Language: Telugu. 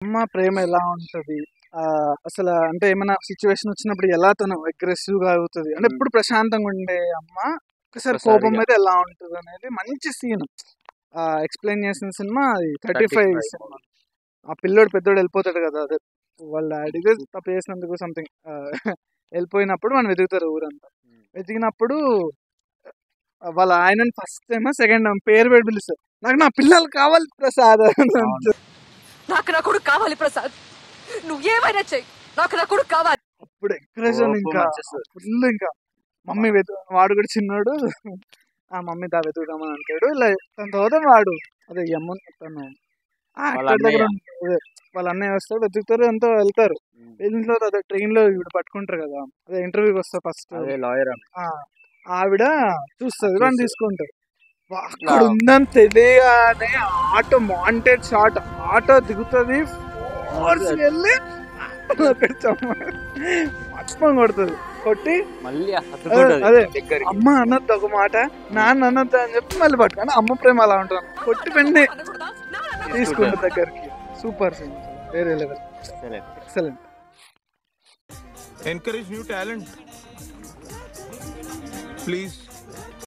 అమ్మ ప్రేమ ఎలా ఉంటది? అసల అంటే ఏమన్నా సిట్యుయేషన్ వచ్చినప్పుడు ఎలా తను అగ్రెసివ్‌గా అవుతది? అంటే ఎప్పుడు ప్రశాంతంగా ఉండే అమ్మ ఒక్కసారి కోపం మీద ఎలా ఉంటదనేది మంచి సీన్. ఎక్స్‌ప్లెయిన్ చేసిన సినిమా అది 35 సినిమా. ఆ పిల్లోడు పెద్దోడు వెళ్ళిపోతాడు కదా! అదే వాళ్ళ డాడీదే తప్పు చేసినందుకు సంథింగ్ వెళ్ళిపోయినప్పుడు వాడిని వెతుకుతారు ఊరంతా. వెతికినప్పుడు వాళ్ళ ఆయనని ఫస్ట్ టైమో, సెకండ్ టైమో పేరు పెట్టి పిలుస్తారు. నాకు నా పిల్లలు కావాలి ప్రసాద్ అని అంటాడు. నాకు నా కొడుకు కావాలి ప్రసాద్, నువ్వు ఏమైనా చెయ్యి, నాకు నా కొడుకు కావాలి. అప్పుడు ఎక్స్‌ప్రెషన్ ఇంకా ఫుల్ ఇంకా మమ్మీ వాడు కూడా చిన్నోడు ఆ మమ్మీ దా వెతుకుదామని అంటాడు. దాని తర్వాత వాడు అదే తను యాక్టర్ దగ్గర అదే వాళ్ళ అన్నయ్య వస్తాడు, వెతుకుతారు, ఎంతో వెళ్తారు. వెళ్ళిన తర్వాత అదే ట్రైన్ లో ఇవి పట్టుకుంటారు కదా, అదే ఇంటర్వ్యూకి వస్తారు ఫస్ట్ ఆవిడ చూస్తుంది, వాడిని తీసుకుంటారు. అక్కడ ఉందని తెలియగానే ఆటో మాంటెడ్ షాట్, ఆటో దిగుతుంది, ఫోర్స్ వెళ్ళి మొత్తం కొడుతుంది. కొట్టి అదే అమ్మ అన్నది ఒక మాట, నాన్న అన్నద్దు అని చెప్పి మళ్ళీ పట్టుకొని అమ్మ ప్రేమ అలా ఉంటుంది. కొట్టి వెంటనే తీసుకుంటే దగ్గరికి. సూపర్ సీన్, వేరే level, excellent. Encourage new talent. Please